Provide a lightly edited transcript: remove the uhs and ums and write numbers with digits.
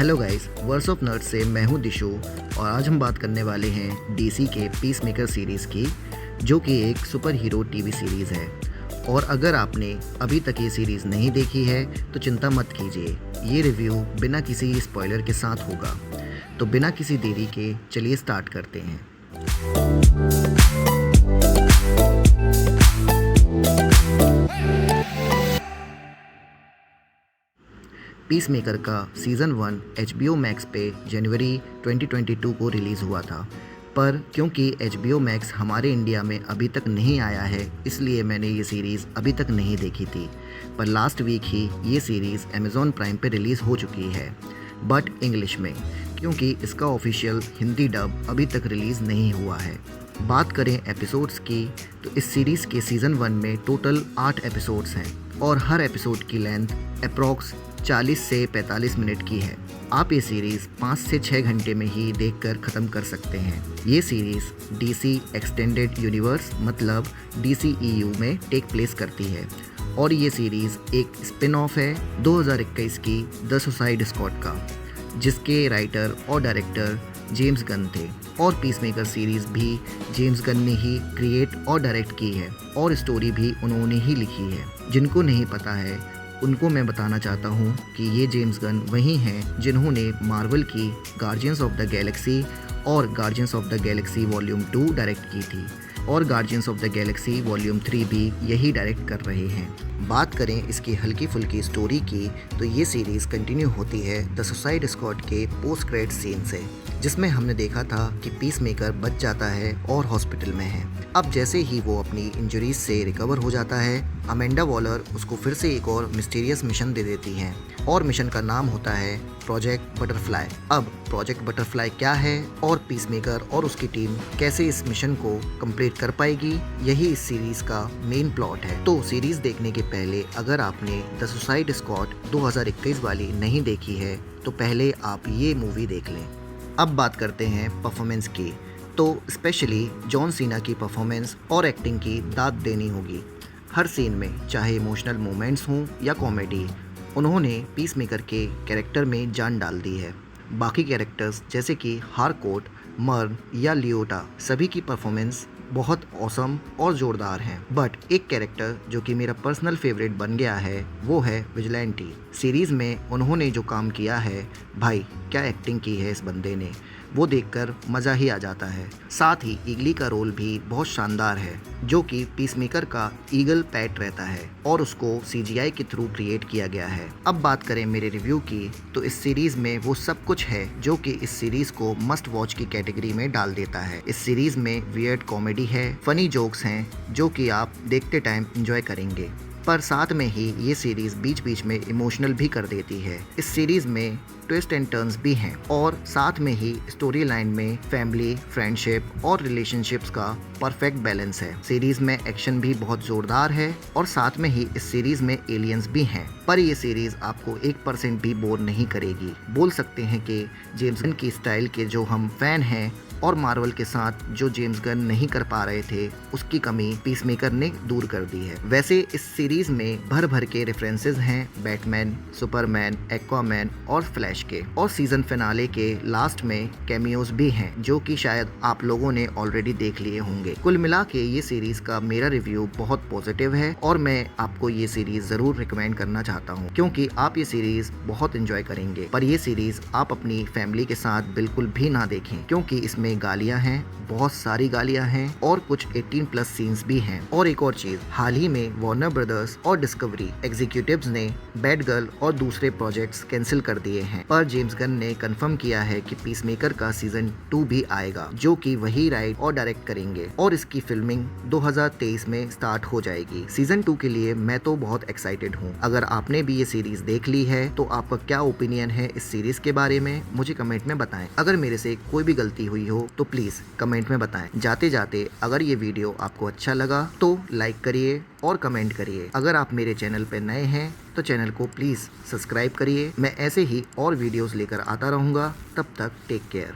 Hello guys, words of nerd से मैं हूं दिशु और आज हम बात करने वाले हैं डीसी के पीसमेकर सीरीज़ की, जो कि एक सुपर हीरो टीवी सीरीज़ है। और अगर आपने अभी तक ये सीरीज़ नहीं देखी है तो चिंता मत कीजिए, ये रिव्यू बिना किसी स्पॉइलर के साथ होगा। तो बिना किसी देरी के चलिए स्टार्ट करते हैं। पीसमेकर का सीज़न 1 HBO मैक्स पे जनवरी 2022 को रिलीज़ हुआ था, पर क्योंकि HBO मैक्स हमारे इंडिया में अभी तक नहीं आया है, इसलिए मैंने ये सीरीज़ अभी तक नहीं देखी थी। पर लास्ट वीक ही ये सीरीज़ Amazon प्राइम पे रिलीज़ हो चुकी है, बट इंग्लिश में, क्योंकि इसका ऑफिशियल हिंदी डब अभी तक रिलीज़ नहीं हुआ है। बात करें एपिसोड्स की, तो इस सीरीज़ के सीज़न 1 में टोटल 8 एपिसोड्स हैं और हर एपिसोड की लेंथ अप्रॉक्स 40 से 45 मिनट की है। आप ये सीरीज़ 5 से 6 घंटे में ही देखकर ख़त्म कर सकते हैं। ये सीरीज़ DC एक्सटेंडेड यूनिवर्स मतलब DCEU में टेक प्लेस करती है और ये सीरीज़ एक स्पिन ऑफ है 2021 की द सुसाइड स्क्वाड का, जिसके राइटर और डायरेक्टर जेम्स गन थे। और पीसमेकर सीरीज़ भी जेम्स गन ने ही क्रिएट और डायरेक्ट की है और स्टोरी भी उन्होंने ही लिखी है। जिनको नहीं पता है उनको मैं बताना चाहता हूँ कि ये जेम्स गन वही हैं जिन्होंने मार्वल की गार्जियंस ऑफ द गैलेक्सी और guardians of the Galaxy volume 2 direct की थी और guardians of the Galaxy volume 3 भी यही डायरेक्ट कर रहे हैं। बात करें इसकी हल्की फुल्की स्टोरी की, तो ये सीरीज़ कंटिन्यू होती है द सुसाइड स्क्वाड के पोस्ट क्रेडिट सीन से, जिसमें हमने देखा था कि पीसमेकर बच जाता है और हॉस्पिटल में है। अब जैसे ही वो अपनी इंजरीज से रिकवर हो जाता है, अमेंडा वॉलर उसको फिर से एक और मिस्टीरियस मिशन दे देती हैं और मिशन का नाम होता है प्रोजेक्ट बटरफ्लाई। अब प्रोजेक्ट बटरफ्लाई क्या है और पीसमेकर और उसकी टीम कैसे इस मिशन को कंप्लीट कर पाएगी, यही इस सीरीज़ का मेन प्लॉट है। तो सीरीज़ देखने के पहले अगर आपने द सुसाइड स्क्वाड 2021 वाली नहीं देखी है तो पहले आप ये मूवी देख लें। अब बात करते हैं परफॉर्मेंस की, तो स्पेशली जॉन सीना की परफॉर्मेंस और एक्टिंग की दाद देनी होगी। हर सीन में, चाहे इमोशनल मोमेंट्स हों या कॉमेडी, उन्होंने पीसमेकर के कैरेक्टर में जान डाल दी है। बाकी कैरेक्टर्स जैसे कि हारकोट, मर्न या लियोटा, सभी की परफॉर्मेंस बहुत ऑसम और ज़ोरदार हैं। बट एक कैरेक्टर जो कि मेरा पर्सनल फेवरेट बन गया है वो है विजिलेंटी। सीरीज़ में उन्होंने जो काम किया है, भाई क्या एक्टिंग की है इस बंदे ने, वो देखकर मज़ा ही आ जाता है। साथ ही ईगली का रोल भी बहुत शानदार है, जो कि पीसमेकर का ईगल पैट रहता है और उसको CGI के थ्रू क्रिएट किया गया है। अब बात करें मेरे रिव्यू की, तो इस सीरीज़ में वो सब कुछ है जो कि इस सीरीज़ को मस्ट वॉच की कैटेगरी में डाल देता है। इस सीरीज़ में वियर्ड कॉमेडी है, फनी जोक्स हैं जो कि आप देखते टाइम एंजॉय करेंगे, पर साथ में ही ये सीरीज़ बीच बीच में इमोशनल भी कर देती है। इस सीरीज़ में ट्विस्ट एंड टर्न्स भी हैं और साथ में ही स्टोरी लाइन में फैमिली, फ्रेंडशिप और रिलेशनशिप्स का परफेक्ट बैलेंस है। सीरीज़ में एक्शन भी बहुत ज़ोरदार है और साथ में ही इस सीरीज़ में एलियंस भी हैं, पर ये सीरीज़ आपको 1% भी बोर नहीं करेगी। बोल सकते हैं कि जेम्स गन की स्टाइल के जो हम फैन हैं और मार्वल के साथ जो जेम्स गन नहीं कर पा रहे थे, उसकी कमी पीसमेकर ने दूर कर दी है। वैसे इस सीरीज़ में भर भर के रेफरेंसेस हैं बैटमैन, सुपरमैन, एक्वामैन और फ्लैश के, और सीजन फिनाले के लास्ट में कैमियोज भी हैं जो कि शायद आप लोगों ने ऑलरेडी देख लिए होंगे। कुल मिला के ये सीरीज़ का मेरा रिव्यू बहुत पॉजिटिव है और मैं आपको ये सीरीज़ ज़रूर रिकमेंड करना चाहता हूँ, क्योंकि आप ये सीरीज़ बहुत इंजॉय करेंगे। पर ये सीरीज़ आप अपनी फैमिली के साथ बिल्कुल भी ना देखें, क्योंकि इसमें गालियां हैं, बहुत सारी गालियां हैं और कुछ 18+ सीन्स भी हैं। और एक और चीज, हाल ही में वार्नर ब्रदर्स और डिस्कवरी एग्जीक्यूटिव्स ने बैड गर्ल और दूसरे प्रोजेक्ट्स कैंसिल कर दिए हैं, पर जेम्स गन ने कंफर्म किया है कि पीसमेकर का सीजन 2 भी आएगा, जो कि वही राइट और डायरेक्ट करेंगे और इसकी फिल्मिंग 2023 में स्टार्ट हो जाएगी। सीजन 2 के लिए मैं तो बहुत एक्साइटेड हूँ। अगर आपने भी ये सीरीज देख ली है तो आपका क्या ओपिनियन है इस सीरीज के बारे में, मुझे कमेंट में बताएं। अगर मेरे से कोई भी गलती हुई हो तो प्लीज़ कमेंट में बताएं। जाते जाते अगर ये वीडियो आपको अच्छा लगा तो लाइक करिए और कमेंट करिए। अगर आप मेरे चैनल पे नए हैं तो चैनल को प्लीज़ सब्सक्राइब करिए। मैं ऐसे ही और वीडियोस लेकर आता रहूँगा। तब तक टेक केयर।